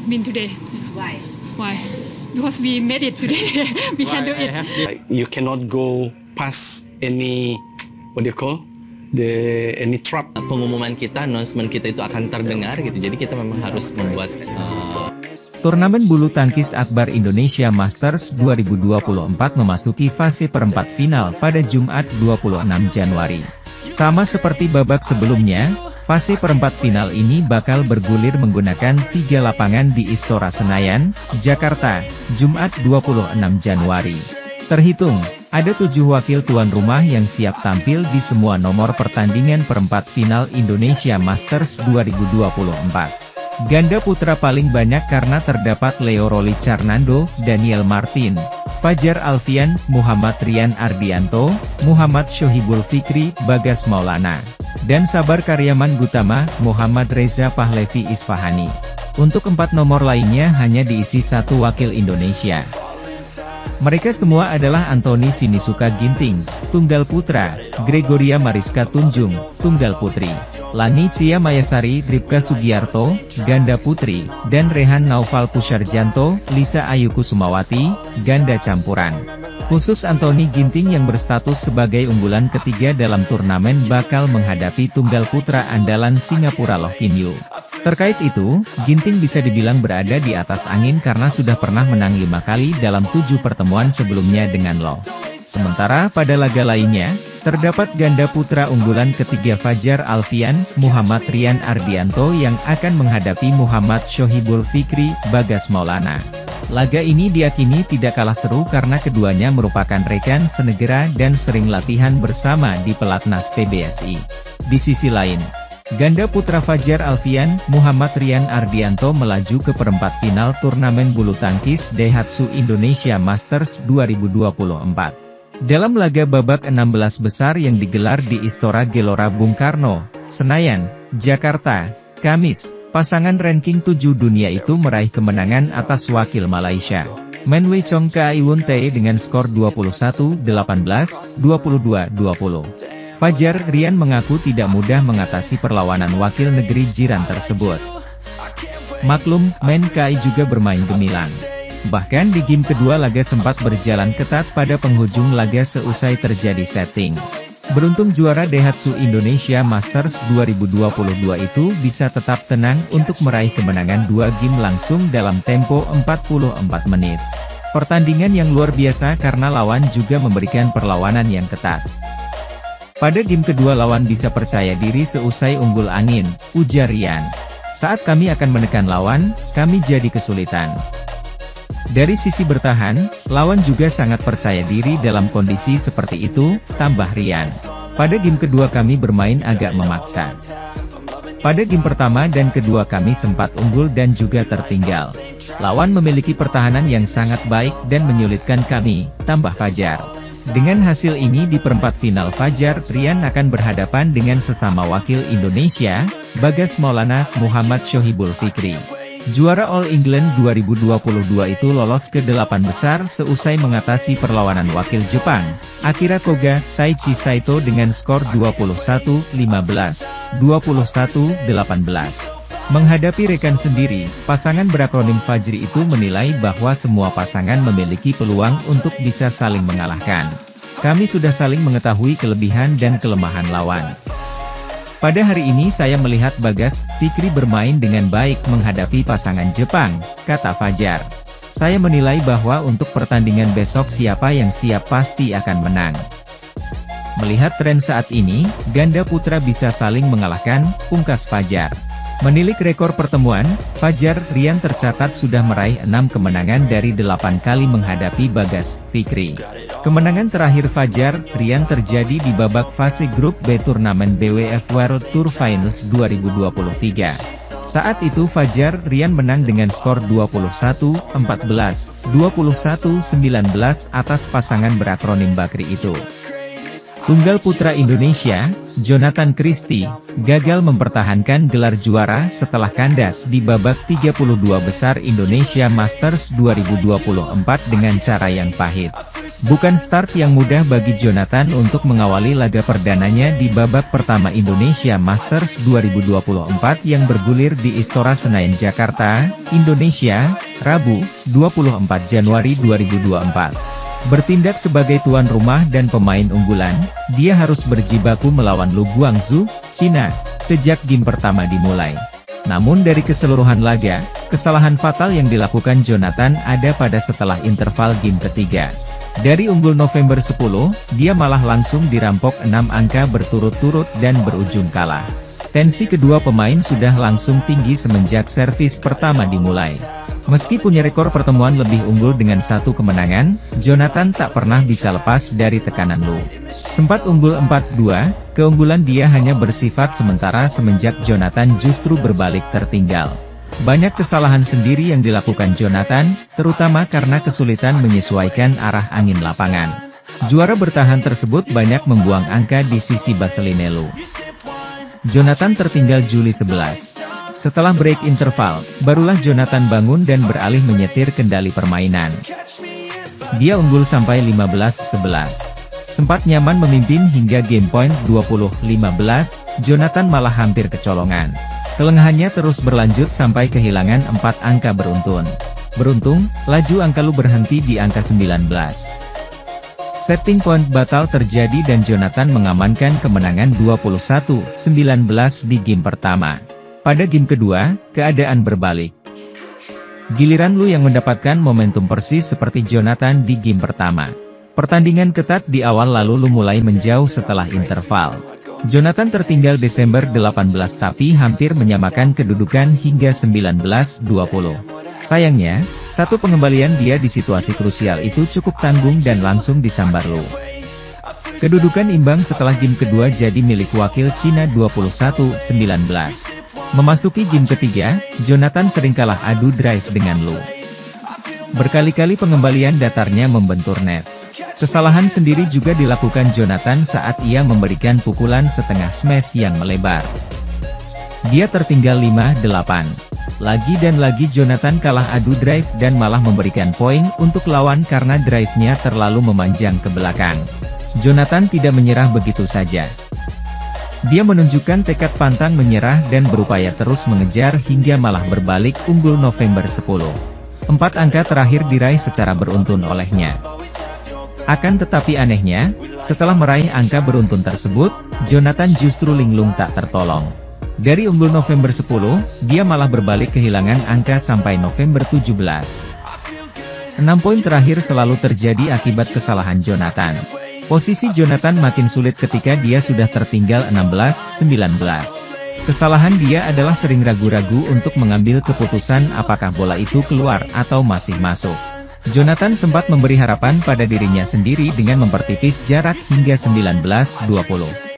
win today. Why? Why? Because we made it today. We can do it. You cannot go past any, what do you call, any trap. Pengumuman kita, announcement kita itu akan terdengar gitu. Jadi kita memang harus membuat Turnamen bulu tangkis akbar Indonesia Masters 2024 memasuki fase perempat final pada Jumat 26 Januari. Sama seperti babak sebelumnya, fase perempat final ini bakal bergulir menggunakan 3 lapangan di Istora Senayan, Jakarta, Jumat 26 Januari. Terhitung, ada 7 wakil tuan rumah yang siap tampil di semua nomor pertandingan perempat final Indonesia Masters 2024. Ganda putra paling banyak karena terdapat Leo Roli Carnando, Daniel Martin, Fajar Alfian, Muhammad Rian Ardianto, Muhammad Shohibul Fikri, Bagas Maulana, dan Sabar Karyaman Gutama, Muhammad Reza Pahlevi Isfahani. Untuk 4 nomor lainnya hanya diisi 1 wakil Indonesia. Mereka semua adalah Anthony Sinisuka Ginting, Tunggal Putra, Gregoria Mariska Tunjung, Tunggal Putri, Lani Cia Mayasari, Ripka Sugiarto, Ganda Putri, dan Rehan Naufal Pusarjanto, Lisa Ayu Kusumawati, Ganda Campuran. Khusus Anthony Ginting yang berstatus sebagai unggulan ketiga dalam turnamen bakal menghadapi tunggal putra andalan Singapura Loh Kim Yu. Terkait itu, Ginting bisa dibilang berada di atas angin karena sudah pernah menang 5 kali dalam 7 pertemuan sebelumnya dengan Loh. Sementara pada laga lainnya, terdapat ganda putra unggulan ketiga Fajar Alfian, Muhammad Rian Ardianto yang akan menghadapi Muhammad Shohibul Fikri, Bagas Maulana. Laga ini diyakini tidak kalah seru karena keduanya merupakan rekan senegara dan sering latihan bersama di pelatnas PBSI. Di sisi lain, ganda putra Fajar Alfian, Muhammad Rian Ardianto melaju ke perempat final turnamen bulu tangkis Daihatsu Indonesia Masters 2024. Dalam laga babak 16 besar yang digelar di Istora Gelora Bung Karno, Senayan, Jakarta, Kamis, pasangan ranking 7 dunia itu meraih kemenangan atas wakil Malaysia, Men Wei Chong Kaiwun Tae dengan skor 21-18, 22-20. Fajar Rian mengaku tidak mudah mengatasi perlawanan wakil negeri jiran tersebut. Maklum, Men Kai juga bermain gemilang. Bahkan di game kedua laga sempat berjalan ketat pada penghujung laga seusai terjadi setting. Beruntung juara Daihatsu Indonesia Masters 2022 itu bisa tetap tenang untuk meraih kemenangan 2 game langsung dalam tempo 44 menit. Pertandingan yang luar biasa karena lawan juga memberikan perlawanan yang ketat. Pada game kedua lawan bisa percaya diri seusai unggul angin, ujar Rian. Saat kami akan menekan lawan, kami jadi kesulitan. Dari sisi bertahan, lawan juga sangat percaya diri dalam kondisi seperti itu, tambah Rian. Pada game kedua kami bermain agak memaksa. Pada game pertama dan kedua kami sempat unggul dan juga tertinggal. Lawan memiliki pertahanan yang sangat baik dan menyulitkan kami, tambah Fajar. Dengan hasil ini di perempat final Fajar Rian akan berhadapan dengan sesama wakil Indonesia, Bagas Maulana, Muhammad Shohibul Fikri. Juara All England 2022 itu lolos ke 8 besar seusai mengatasi perlawanan wakil Jepang, Akira Koga, Taichi Saito dengan skor 21-15, 21-18. Menghadapi rekan sendiri, pasangan berakronim Fajri itu menilai bahwa semua pasangan memiliki peluang untuk bisa saling mengalahkan. Kami sudah saling mengetahui kelebihan dan kelemahan lawan. Pada hari ini saya melihat Bagas, Fikri bermain dengan baik menghadapi pasangan Jepang, kata Fajar. Saya menilai bahwa untuk pertandingan besok siapa yang siap pasti akan menang. Melihat tren saat ini, ganda putra bisa saling mengalahkan, pungkas Fajar. Menilik rekor pertemuan, Fajar Rian tercatat sudah meraih 6 kemenangan dari 8 kali menghadapi Bagas, Fikri. Kemenangan terakhir Fajar Rian terjadi di babak fase grup B turnamen BWF World Tour Finals 2023. Saat itu Fajar Rian menang dengan skor 21-14, 21-19 atas pasangan berakronim Bakri itu. Tunggal putra Indonesia, Jonathan Christie, gagal mempertahankan gelar juara setelah kandas di babak 32 besar Indonesia Masters 2024 dengan cara yang pahit. Bukan start yang mudah bagi Jonathan untuk mengawali laga perdananya di babak pertama Indonesia Masters 2024 yang bergulir di Istora Senayan Jakarta, Indonesia, Rabu, 24 Januari 2024. Bertindak sebagai tuan rumah dan pemain unggulan, dia harus berjibaku melawan Lu Guangzhou, Cina, sejak game pertama dimulai. Namun dari keseluruhan laga, kesalahan fatal yang dilakukan Jonathan ada pada setelah interval game ketiga. Dari unggul November 10, dia malah langsung dirampok 6 angka berturut-turut dan berujung kalah. Tensi kedua pemain sudah langsung tinggi semenjak servis pertama dimulai. Meski punya rekor pertemuan lebih unggul dengan 1 kemenangan, Jonathan tak pernah bisa lepas dari tekanan Lu. Sempat unggul 4-2, keunggulan dia hanya bersifat sementara semenjak Jonathan justru berbalik tertinggal. Banyak kesalahan sendiri yang dilakukan Jonathan, terutama karena kesulitan menyesuaikan arah angin lapangan. Juara bertahan tersebut banyak membuang angka di sisi baseline Lu. Jonathan tertinggal Juli 11. Setelah break interval, barulah Jonathan bangun dan beralih menyetir kendali permainan. Dia unggul sampai 15-11. Sempat nyaman memimpin hingga game point 20-15, Jonathan malah hampir kecolongan. Kelengahannya terus berlanjut sampai kehilangan 4 angka beruntun. Beruntung, laju angka Lu berhenti di angka 19. Setting point batal terjadi dan Jonathan mengamankan kemenangan 21-19 di game pertama. Pada game kedua, keadaan berbalik. Giliran Lu yang mendapatkan momentum persis seperti Jonathan di game pertama. Pertandingan ketat di awal lalu Lu mulai menjauh setelah interval. Jonathan tertinggal Desember 18 tapi hampir menyamakan kedudukan hingga 19-20. Sayangnya, satu pengembalian dia di situasi krusial itu cukup tanggung dan langsung disambar Lu. Kedudukan imbang setelah game kedua jadi milik wakil Cina 21-19. Memasuki game ketiga, Jonathan sering kalah adu drive dengan Lu. Berkali-kali pengembalian datarnya membentur net. Kesalahan sendiri juga dilakukan Jonathan saat ia memberikan pukulan setengah smash yang melebar. Dia tertinggal 5-8. Lagi dan lagi Jonathan kalah adu drive dan malah memberikan poin untuk lawan karena drive-nya terlalu memanjang ke belakang. Jonathan tidak menyerah begitu saja. Dia menunjukkan tekad pantang menyerah dan berupaya terus mengejar hingga malah berbalik unggul November 10. 4 angka terakhir diraih secara beruntun olehnya. Akan tetapi anehnya, setelah meraih angka beruntun tersebut, Jonathan justru linglung tak tertolong. Dari unggul November 10, dia malah berbalik kehilangan angka sampai November 17. 6 poin terakhir selalu terjadi akibat kesalahan Jonathan. Posisi Jonathan makin sulit ketika dia sudah tertinggal 16-19. Kesalahan dia adalah sering ragu-ragu untuk mengambil keputusan apakah bola itu keluar atau masih masuk. Jonathan sempat memberi harapan pada dirinya sendiri dengan mempertipis jarak hingga 19-20.